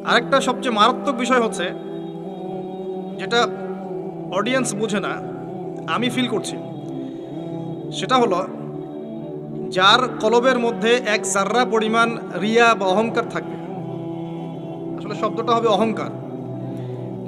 আরেকটা সবচেয়ে মারাত্মক বিষয় হচ্ছে, যেটা অডিয়েন্স বুঝে না, আমি ফিল করছি, সেটা হলো যার কলবের মধ্যে এক জাররা পরিমাণ রিয়া বা অহংকার থাকবে। আসলে শব্দটা হবে অহংকার,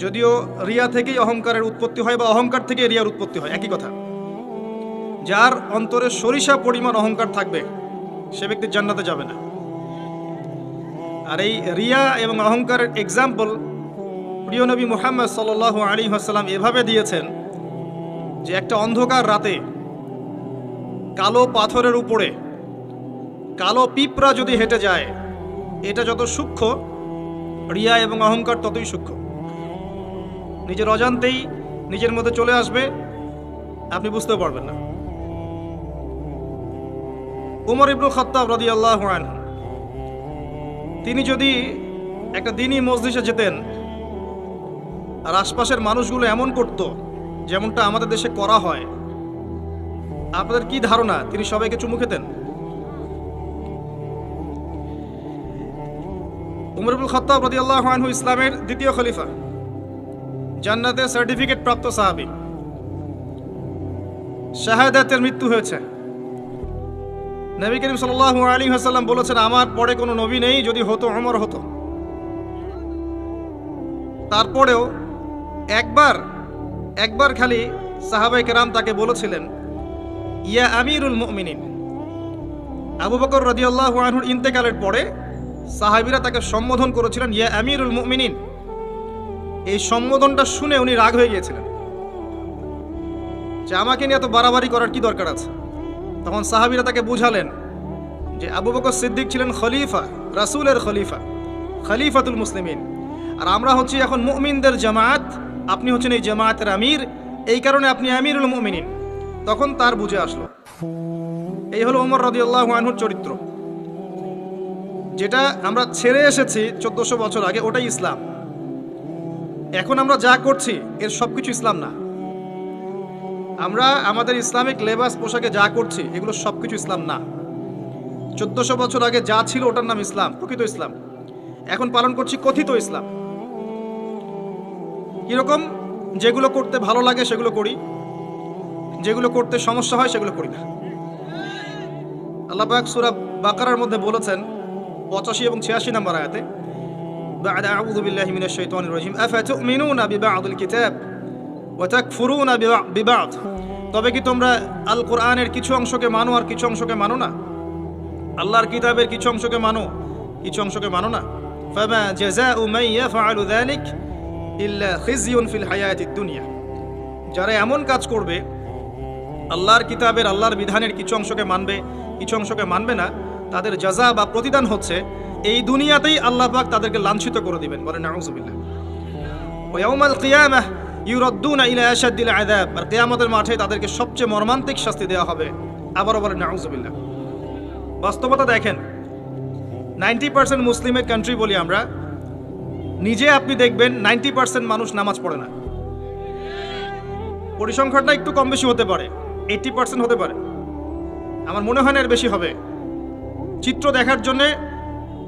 যদিও রিয়া থেকেই অহংকারের উৎপত্তি হয় বা অহংকার থেকে রিয়ার উৎপত্তি হয়, একই কথা। যার অন্তরে সরিষা পরিমাণ অহংকার থাকবে সে ব্যক্তি জান্নাতে যাবে না। আর এই রিয়া এবং অহংকারের এক্সাম্পল প্রিয় নবী মুহাম্মদ সাল্লাল্লাহু আলাইহি ওয়াসাল্লাম এভাবে দিয়েছেন যে একটা অন্ধকার রাতে কালো পাথরের উপরে কালো পিঁপড়া যদি হেঁটে যায়, এটা যত সূক্ষ্ম, রিয়া এবং অহংকার ততই সূক্ষ্ম। নিজের অজান্তেই নিজের মধ্যে চলে আসবে, আপনি বুঝতেও পারবেন না। উমর ইবনুল খাত্তাব রাদিয়াল্লাহু আনহু, তিনি যদি একটা দিনই মজলিসে যেতেন আর আশপাশের মানুষগুলো এমন করত যেমনটা আমাদের দেশে করা হয়, আপনাদের কি ধারণা তিনি সবাইকে চুমু খেতেন? উমর ইবনুল খাত্তাব রাদিয়াল্লাহু আনহু ইসলামের দ্বিতীয় খলিফা, জান্নাতে সার্টিফিকেট প্রাপ্ত সাহাবী, শাহাদাতের মৃত্যু হয়েছে। নবী করিম সাল্লাল্লাহু আলাইহি ওয়াসাল্লাম বলেছেন, আমার পরে কোনো নবী নেই, যদি হতো ওমর হতো। তারপরেও একবার খালি সাহাবায়ে কেরাম তাকে বলেছিলেন, ইয়া আমিরুল মুমিনিন। আবু বকর রাদিয়াল্লাহু আনহুর ইন্তেকালের পরে সাহাবীরা তাকে সম্বোধন করেছিলেন ইয়া আমিরুল মুমিনিন। এই সম্বোধনটা শুনে উনি রাগ হয়ে গিয়েছিলেন যে আমাকে নিয়ে এত বাড়াবাড়ি করার কি দরকার আছে। তখন সাহাবীরা তাকে বুঝালেন যে আবু বকর সিদ্দিক ছিলেন খলিফা, রাসূলের খলিফা, খলিফাতুল মুসলিমিন, আর আমরা হচ্ছি এখন মুমিনদের জামাত, আপনি হচ্ছেন এই জামাতের আমির, এই কারণে আপনি আমিরুল মুমিনিন। তখন তার বুঝে আসলো। এই হলো ওমর রাদিয়াল্লাহু আনহুর চরিত্র। যেটা আমরা ছেড়ে এসেছি 1400 বছর আগে, ওটাই ইসলাম। এখন আমরা যা করছি এর সবকিছু ইসলাম না। আমরা আমাদের ইসলামিক লেবাস পোশাকে যা করছি এগুলো সবকিছু ইসলাম না। 1400 বছর আগে যা ছিল ওটার নাম ইসলাম, প্রকৃত ইসলাম। এখন পালন করছি কথিত ইসলাম। কিরকম? যেগুলো করতে ভালো লাগে সেগুলো করি, যেগুলো করতে সমস্যা হয় সেগুলো করি না। আল্লাহ পাক সূরা বাকারার মধ্যে বলেছেন 85 এবং 86 নম্বর আয়াতে, বা'দা আউযু বিল্লাহি মিনাশ শাইতানির রাজিম আফাতুমিনুনা বিবা'দিল কিতাব ওয়া তাকফুরুনা বিবা'দ। তবে কি তোমরা আল কোরআনের কিছু অংশকে মানো আর কিছু অংশকে মানো না? আল্লাহর কিতাবের কিছু অংশকে মানো, কিছু অংশকে মানো না। ফামা জাযাউ মান ইয়াফআলু যালিক ইল্লা খিজিয়ুন ফিল হায়াতিদ দুনিয়া। যারা এমন কাজ করবে, আল্লাহর কিতাবের, আল্লাহর বিধানের কিছু অংশকে মানবে, কিছু অংশকে মানবে না, তাদের জাযা বা প্রতিদান হচ্ছে এই দুনিয়াতেই আল্লাহ পাক তাদেরকে লাঞ্ছিত করে দিবেন। বলেন নাউযুবিল্লাহ। ওয়া ইয়াউমাল কিয়ামাহ ইউরাদ্দুনা ইলা আশাদ্দিল আযাব। আর কিয়ামতের মাঠে তাদেরকে সবচেয়ে মর্মান্তিক শাস্তি দেওয়া হবে। আবারও বলেন নাউযুবিল্লাহ। বাস্তবতা দেখেন, 90% মুসলিমের কান্ট্রি বলি আমরা, নিজে আপনি দেখবেন 90% মানুষ নামাজ পড়ে না। পরিসংখ্যানটা একটু কম বেশি হতে পারে, 80% হতে পারে, আমার মনে হয় না এর বেশি হবে। চিত্র দেখার জন্যে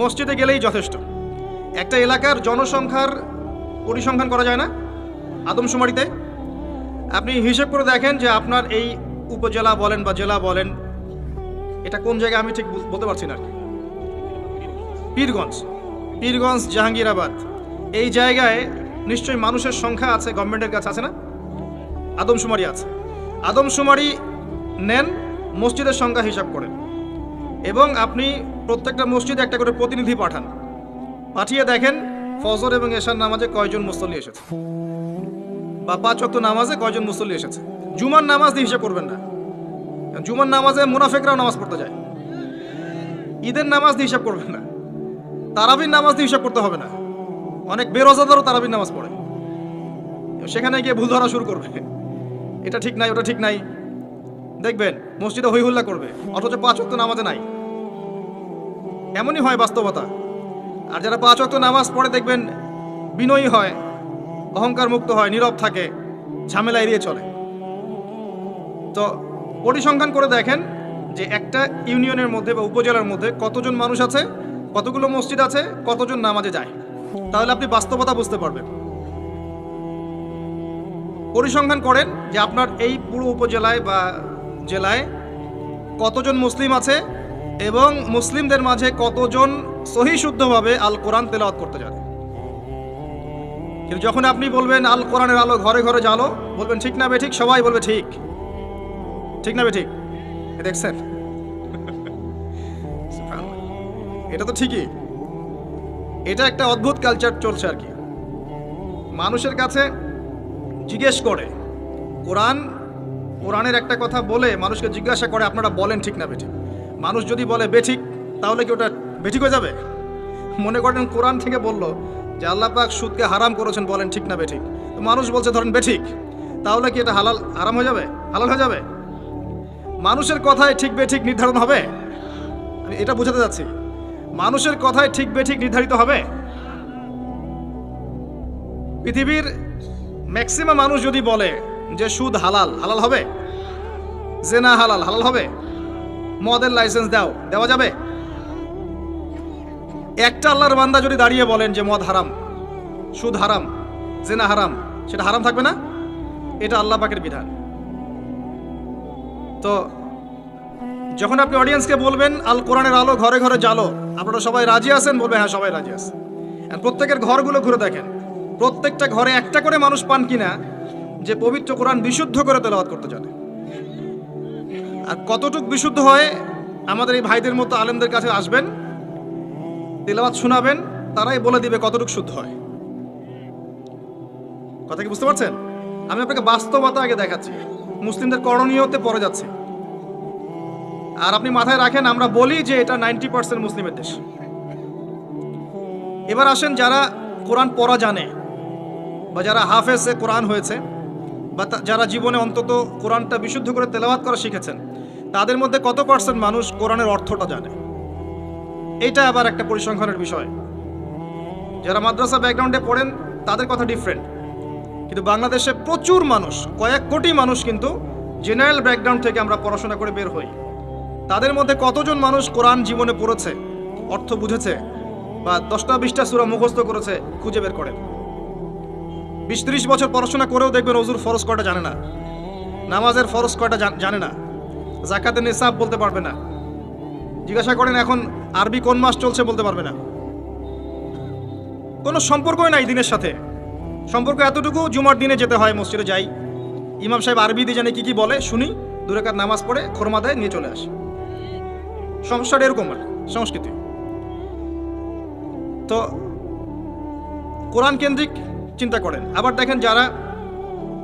মসজিদে গেলেই যথেষ্ট। একটা এলাকার জনসংখ্যার পরিসংখ্যান করা যায় না আদমশুমারিতে? আপনি হিসেব করে দেখেন যে আপনার এই উপজেলা বলেন বা জেলা বলেন, এটা কোন জায়গায় আমি ঠিক বলতে পারছি না, পীরগঞ্জ, জাহাঙ্গীরাবাদ, এই জায়গায় নিশ্চয়ই মানুষের সংখ্যা আছে, গভর্নমেন্টের কাছে আছে না? আদমশুমারি আছে। আদমশুমারি নেন, মসজিদের সংখ্যা হিসাব করেন, এবং আপনি প্রত্যেকটা মসজিদে একটা করে প্রতিনিধি পাঠান। পাঠিয়ে দেখেন ফজর এবং এশার নামাজে কয়জন মুসল্লি এসেছে, বা 5 ওয়াক্ত নামাজে কয়জন মুসল্লি এসেছে। জুমার নামাজ দিয়ে হিসাব করবেন না, জুমার নামাজে মুনাফিকরাও নামাজ পড়তে যায়। ঈদের নামাজ দিয়ে হিসাব করবেন না, তারাবির নামাজ দিয়ে হিসাব করতে হবে না। অনেক বেরোজাদারও তারাবির নামাজ পড়ে, সেখানে গিয়ে ভুল ধরা শুরু করবে, এটা ঠিক নাই, ওটা ঠিক নাই, দেখবেন মসজিদে হই হুল্লা করবে, অথচ 5 ওয়াক্ত নামাজে নাই। এমনই হয় বাস্তবতা। আর যারা 5 ওয়াক্ত নামাজ পড়ে দেখবেন বিনয়ী হয়, অহংকার মুক্ত হয়, নীরব থাকে, ঝামেলা এড়িয়ে চলে। তো পরিসংখ্যান করে দেখেন যে একটা ইউনিয়নের মধ্যে বা উপজেলার মধ্যে কতজন মানুষ আছে, কতগুলো মসজিদ আছে, কতজন নামাজে যায়, তাহলে আপনি বাস্তবতা বুঝতে পারবেন। পরিসংখ্যান করেন যে আপনার এই পুরো উপজেলায় বা জেলায় কতজন মুসলিম আছে এবং মুসলিমদের মাঝে কতজন সহি শুদ্ধভাবে আল কোরআন তেলাওয়াত করতে জানে। কিন্তু যখন আপনি বলবেন আল কোরআনের আলো ঘরে ঘরে জ্বালো, বলবেন ঠিক না বেঠিক, সবাই বলবে ঠিক, ঠিক না বেঠিক। দেখছেন, এটা তো ঠিকই। এটা একটা অদ্ভুত কালচার চলছে আর কি। মানুষের কাছে জিজ্ঞেস করে, কোরআনের একটা কথা বলে মানুষকে জিজ্ঞাসা করে আপনারা বলেন ঠিক না বেঠিক। মানুষ যদি বলে বেঠিক, তাহলে কি ওটা বেঠিক হয়ে যাবে? মনে করেন কোরআন থেকে বললো যে আল্লাহ পাক সুদকে হারাম করেছেন, বলেন ঠিক না বেঠিক। তো মানুষ বলছে ধরেন বেঠিক, তাহলে কি এটা হারাম হয়ে যাবে, হালাল হয়ে যাবে? মানুষের কথায় ঠিক বেঠিক নির্ধারণ হবে? আমি এটা বোঝাতে যাচ্ছি, মানুষের কথায় ঠিক বেঠিক নির্ধারিত হবে? পৃথিবীর ম্যাক্সিমাম মানুষ যদি বলে যে সুদ হালাল, হালাল হবে? জেনা হালাল, হালাল হবে? মদের লাইসেন্স দেওয়া যাবে? একটা আল্লাহর বান্দা যদি দাঁড়িয়ে বলেন যে মদ হারাম, সুদ হারাম, জেনা হারাম, সেটা হারাম থাকবে না? এটা আল্লাহ পাকের বিধান। তো যখন আপনি অডিয়েন্সকে বলবেন আল কোরআনের আলো ঘরে ঘরে জ্বালো, আপনারা সবাই রাজি আছেন? বলবে হ্যাঁ সবাই রাজি আছে। প্রত্যেকের ঘরগুলো ঘুরে দেখেন, প্রত্যেকটা ঘরে একটা করে মানুষ পান কিনা যে পবিত্র কোরআন বিশুদ্ধ করে তেলাওয়াত করতে জানে। আর কতটুকু বিশুদ্ধ হয়, আমাদের এই ভাইদের মতো আলেমদের কাছে আসবেন, তেলাওয়াত শোনাবেন, তারাই বলে দিবে কতটুকু শুদ্ধ হয়। কথা কি বুঝতে পারছেন? আমি আপনাকে বাস্তবতা আগে দেখাচ্ছি, মুসলিমদের করণীয়তে পড়ে যাচ্ছে। আর আপনি মাথায় রাখেন, আমরা বলি যে এটা 90% মুসলিমের দেশ। এবার আসেন, যারা কোরআন পড়া জানে বা যারা হাফেজে কোরআন হয়েছে বা যারা জীবনে অন্তত কোরআনটা বিশুদ্ধ করে তেলাওয়াত করা শিখেছেন, তাদের মধ্যে কত পার্সেন্ট মানুষ কোরআনের অর্থটা জানে? এইটা আবার একটা পরিসংখ্যানের বিষয়। যারা মাদ্রাসা ব্যাকগ্রাউন্ডে পড়েন তাদের কথা ডিফারেন্ট, কিন্তু বাংলাদেশে প্রচুর মানুষ, কয়েক কোটি মানুষ কিন্তু জেনারেল ব্যাকগ্রাউন্ড থেকে আমরা পড়াশোনা করে বের হই। তাদের মধ্যে কতজন মানুষ কোরআন জীবনে পড়েছে, অর্থ বুঝেছে, বা 10টা 20টা সূরা মুখস্থ করেছে? খুঁজে বের করেন। 20-30 বছর পড়াশোনা করেও দেখবেন ওযুর ফরজ কয়টা জানে না, নামাজের ফরজ কয়টা জানে না, যাকাতের নিসাব বলতে পারবে না। জিজ্ঞাসা করেন এখন আরবি কোন মাস চলছে, বলতে পারবে না। কোনো সম্পর্কই নাই দিনের সাথে। সম্পর্ক এতটুকু, জুমার দিনে যেতে হয়, মসজিদে যাই, ইমাম সাহেব আরবি দিয়ে জানে কি বলে শুনি, 2 রাকাত নামাজ পড়ে খোরমা দেয়, নিয়ে চলে আসে। সমস্যাটা এরকম আর সংস্কৃতি। তো কোরআন কেন্দ্রিক চিন্তা করেন। আবার দেখেন, যারা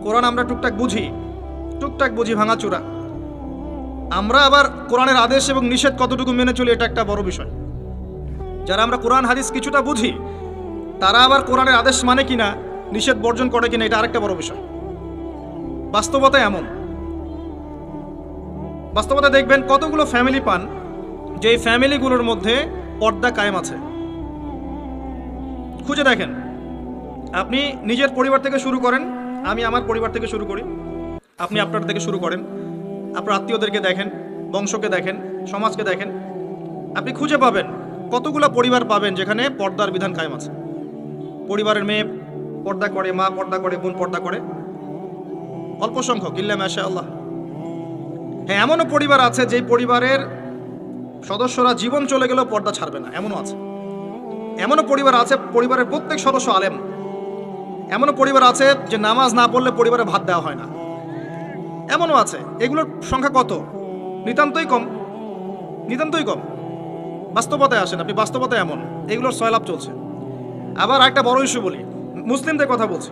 কোরআন আমরা টুকটাক বুঝি ভাঙাচোরা, আমরা আবার কোরআনের আদেশ এবং নিষেধ কতটুকু মেনে চলি, এটা একটা বড় বিষয়। যারা আমরা কোরআন হাদিস কিছুটা বুঝি, তারা আবার কোরআনের আদেশ মানে কিনা, নিষেধ বর্জন করে কিনা, এটা আরেকটা বড় বিষয়। বাস্তবতা এমন, বাস্তবতা দেখবেন কতগুলো ফ্যামিলি পান যে এই ফ্যামিলিগুলোর মধ্যে পর্দা কায়েম আছে। খুঁজে দেখেন, আপনি নিজের পরিবার থেকে শুরু করেন, আমি আমার পরিবার থেকে শুরু করি, আপনি আপনার থেকে শুরু করেন, আপনার আত্মীয়দেরকে দেখেন, বংশকে দেখেন, সমাজকে দেখেন, আপনি খুঁজে পাবেন কতগুলো পরিবার পাবেন যেখানে পর্দার বিধান কায়েম আছে। পরিবারের মেয়ে পর্দা করে, মা পর্দা করে, বোন পর্দা করে, অল্প সংখ্যক, ইল্লা মাশাআল্লাহ। হ্যাঁ, এমনও পরিবার আছে যেই পরিবারের সদস্যরা জীবন চলে গেলেও পর্দা ছাড়বে না, এমনও আছে। এমনও পরিবার আছে পরিবারের প্রত্যেক সদস্য আলেম। এমনও পরিবার আছে যে নামাজ না পড়লে পরিবারে ভাত দেওয়া হয় না, এমনও আছে। এগুলোর সংখ্যা কত? নিতান্তই কম, নিতান্তই কম। বাস্তবতায় আসেন আপনি, বাস্তবতা এমন, এগুলোর সয়লাভ চলছে। আবার একটা বড় ইস্যু বলি, মুসলিমদের কথা বলছি।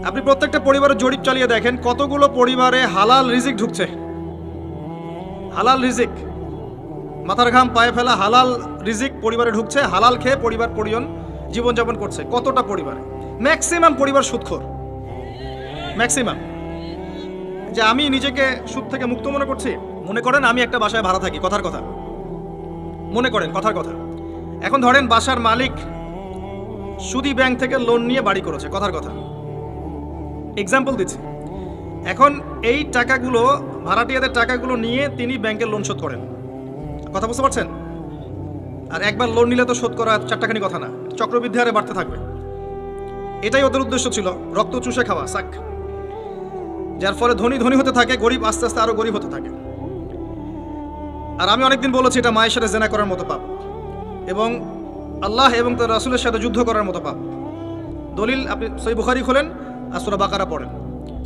আপনি প্রত্যেকটা পরিবারের জরিপ চালিয়ে দেখেন কতগুলো পরিবারে হালাল রিজিক ঢুকছে। হালাল রিজিক, মাথার ঘাম পায়ে ফেলা হালাল রিজিক পরিবারে ঢুকছে, হালাল খেয়ে পরিজন জীবনযাপন করছে। কতটা পরিবারে? ম্যাক্সিমাম পরিবার সুদখোর, ম্যাক্সিমাম। যে আমি নিজেকে সুদ থেকে মুক্ত মনে করছি, মনে করেন আমি একটা বাসায় ভাড়া থাকি, কথার কথা, মনে করেন কথার কথা। এখন ধরেন বাসার মালিক সুদি ব্যাংক থেকে লোন নিয়ে বাড়ি করেছে, কথার কথা, এক্সাম্পল দিচ্ছি। এখন এই টাকাগুলো, ভাড়াটিয়াদের টাকাগুলো নিয়ে তিনি ব্যাংকের লোন শোধ করেন, কথা বুঝতে পারছেন? আর একবার লোন নিলে তো শোধ করা চারটাখানি কথা না, চক্রবৃদ্ধি হারে বাড়তে থাকবে। এটাই ওদের উদ্দেশ্য ছিল, রক্ত চুষে খাওয়া সাক, যার ফলে ধনী ধনী হতে থাকে, গরিব আস্তে আস্তে আরো গরিব হতে থাকে। আর আমি অনেকদিন বলেছি এটা মায়ের সাথে জেনা করার মতো পাপ এবং আল্লাহ এবং তার রাসূলের সাথে যুদ্ধ করার মতো পাপ। দলিল আপনি সহিহ বুখারী খোলেন আর সূরা বাকারা পড়েন।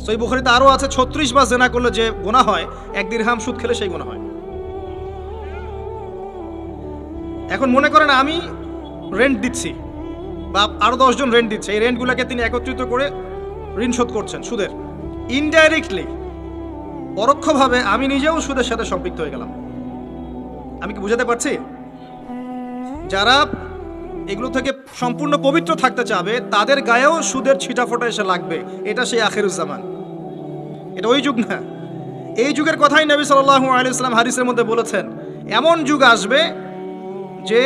সহিহ বুখারীতে আরও আছে 36 বার জেনা করলে যে গুনাহ হয়, 1 দিরহাম সুদ খেলে সেই গুনাহ হয়। এখন মনে করেন আমি রেন্ট দিচ্ছি বা আরও 10 জন রেন্ট দিচ্ছে, এই রেন্টগুলোকে তিনি একত্রিত করে ঋণ শোধ করছেন সুদের। ইনডাইরেক্টলি, পরোক্ষভাবে আমি নিজেও সুদের সাথে সম্পৃক্ত হয়ে গেলাম। আমি কি বুঝাতে পারছি? যারা এগুলো থেকে সম্পূর্ণ পবিত্র থাকতে চাবে তাদের গায়েও সুদের ছিটাফোঁটা এসে লাগবে। এটা সেই আখিরুজ্জামান, এটা ওই যুগ না। এই যুগের কথাই নবী সাল্লাল্লাহু আলাইহি ওয়াসাল্লাম হাদিসের মধ্যে বলেছেন, এমন যুগ আসবে যে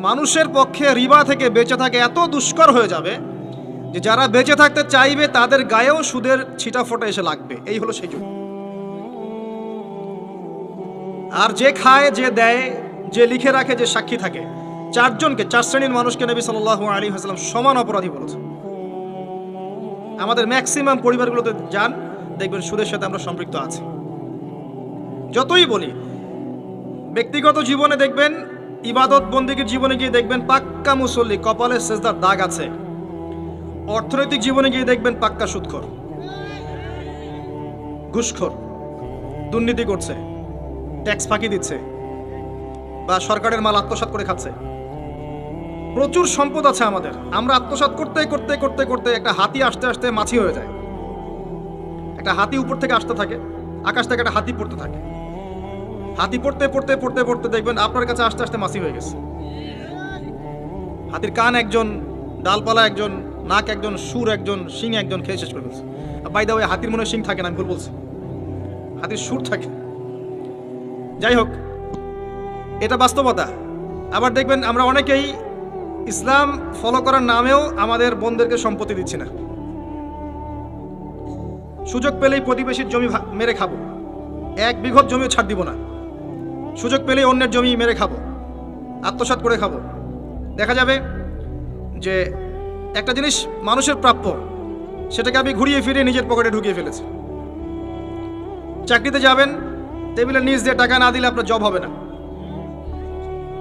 মানুষের পক্ষে রিবা থেকে বেঁচে থাকা এত দুষ্কর হয়ে যাবে যে যারা বেঁচে থাকতে চাইবে তাদের গায়েও সুদের ছিটাফোঁটা এসে লাগবে। এই হলো সেই যুগ। আর যে খায়, যে দেয়, যে লিখে রাখে, যে সাক্ষী থাকে, 4 জনকে, 4 শ্রেণীর মানুষকে নবী সাল্লাল্লাহু আলাইহি ওয়াসাল্লাম সমান অপরাধী বলেছেন। আমাদের ম্যাক্সিমাম পরিবারগুলোতে যান, দেখবেন সুদের সাথে আমরা সম্পৃক্ত আছি। যতই বলি, ব্যক্তিগত জীবনে দেখবেন, ইবাদত বন্দেগীর জীবনে গিয়ে দেখবেন পাক্কা মুসল্লি, কপালে সেজদার দাগ আছে। অর্থনৈতিক জীবনে গিয়ে দেখবেন পাক্কা সুদখোর, ঘুষখোর, দুর্নীতি করছে, ট্যাক্স ফাঁকি দিচ্ছে বা সরকারের মাল আত্মসাৎ করে খাচ্ছে। প্রচুর সম্পদ আছে আমাদের, আমরা আত্মসাৎ করতে করতে করতে করতে একটা হাতি আসতে আসতে মাছি হয়ে যায়। একটা হাতি উপর থেকে আসতে থাকে, আকাশ থেকে একটা হাতি পড়তে থাকে। হাতি পড়তে পড়তে পড়তে পড়তে দেখবেন আপনার কাছে আস্তে আস্তে মাছি হয়ে গেছে। হাতির কান একজন, ডালপালা একজন, নাক একজন, সুর একজন, শিং একজন, খেয়ে শেষ করে ফেলছে। বাই দা ওয়ে, হাতির মনে শিং থাকে না, আমি ভুল বলছি, হাতির সুর থাকে। যাই হোক, এটা বাস্তবতা। আবার দেখবেন আমরা অনেকেই ইসলাম ফলো করার নামেও আমাদের বোনদেরকে সম্পত্তি দিচ্ছি না। সুযোগ পেলেই প্রতিবেশীর জমি মেরে খাবো, 1 বিঘত জমিও ছাড় দিব না। সুযোগ পেলেই অন্যের জমি মেরে খাবো, আত্মসাৎ করে খাবো। দেখা যাবে যে একটা জিনিস মানুষের প্রাপ্য, সেটাকে আমি ঘুরিয়ে ফিরিয়ে নিজের পকেটে ঢুকিয়ে ফেলেছি। চাকরিতে যাবেন, টেবিলের নিচ দিয়ে টাকা না দিলে আপনার জব হবে না।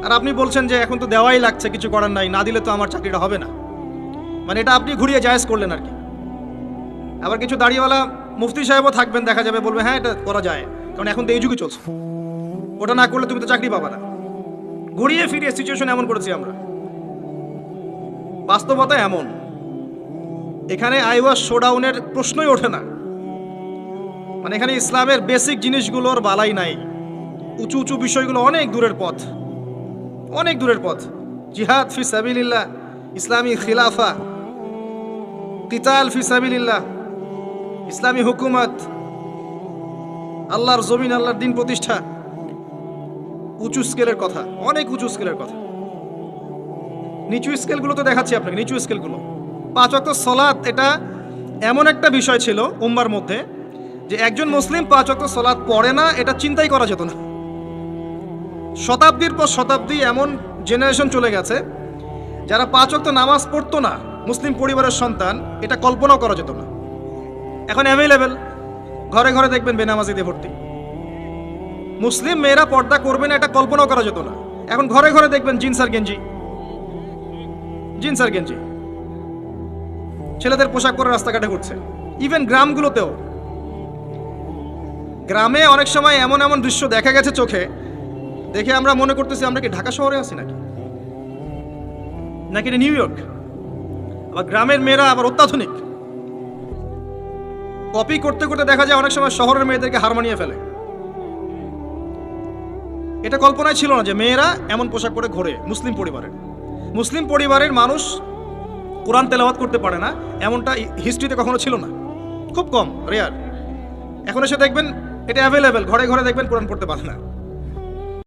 আর আপনি বলছেন যে এখন তো দেওয়াই লাগছে, কিছু করার নাই, না দিলে তো আমার চাকরিটা হবে না। মানে এটা আপনি ঘুরিয়ে জায়েজ করলেন আর কি। আবার কিছু দাড়িওয়ালা মুফতি সাহেবও থাকবেন, দেখা যাবে বলবে হ্যাঁ এটা করা যায়, কারণ এখন তো এই যুগে চলছে, ওটা না করলে তুমি তো চাকরি পাবা না। ঘুরিয়ে ফিরিয়ে সিচুয়েশন এমন করেছি আমরা। বাস্তবতা এমন, এখানে আইওয়াস শোডাউনের প্রশ্নই ওঠে না। মানে এখানে ইসলামের বেসিক জিনিসগুলোর বালাই নাই। উঁচু উঁচু বিষয়গুলো অনেক দূরের পথ, অনেক দূরের পথ। জিহাদ ফি সাবিলিল্লাহ, ইসলামী খিলাফা, কিতাল ফি সাবিলিল্লাহ, ইসলামী হুকুমত, আল্লাহর জমিন, আল্লাহর দিন প্রতিষ্ঠা, উঁচু স্কেলের কথা, অনেক উঁচু স্কেলের কথা। নিচু স্কেলগুলো তো দেখাচ্ছি আপনাকে, নিচু স্কেলগুলো। 5 ওয়াক্ত সালাত, এটা এমন একটা বিষয় ছিল উম্মার মধ্যে যে একজন মুসলিম 5 ওয়াক্ত সালাত পড়ে না, এটা চিন্তাই করা যেত না। শতাব্দীর পর শতাব্দী এমন জেনারেশন চলে গেছে যারা 5 ওয়াক্ত নামাজ পড়তো না, মুসলিম পরিবারের সন্তান, এটা কল্পনাও করা যেত না। এখন অ্যাভেলেবেল, ঘরে ঘরে দেখবেন বেনামাজিতে ভর্তি। মুসলিম মেয়েরা পর্দা করবে না, এটা কল্পনাও করা যেত না। এখন ঘরে ঘরে দেখবেন জিন্স আর গেঞ্জি, জিন্স আর গেঞ্জি, ছেলেদের পোশাক পরে রাস্তাঘাটে ঘুরছে। ইভেন গ্রামগুলোতেও, গ্রামে অনেক সময় এমন এমন দৃশ্য দেখা গেছে চোখে, দেখে আমরা মনে করতেছি আমরা কি ঢাকা শহরে আছি নাকি, নাকি এটা নিউ ইয়র্ক। আবার গ্রামের মেয়েরা আবার অত্যাধুনিক, কপি করতে করতে দেখা যায় অনেক সময় শহরের মেয়েদেরকে হার মানিয়ে ফেলে। এটা কল্পনায় ছিল না যে মেয়েরা এমন পোশাক পরে ঘোরে। মুসলিম পরিবারের মানুষ কোরআন তেলাওয়াত করতে পারে না, এমনটা হিস্ট্রিতে কখনো ছিল না, খুব কম, রেয়ার। এখন এসে দেখবেন এটা অ্যাভেলেবেল, ঘরে ঘরে দেখবেন কোরআন পড়তে পারে না।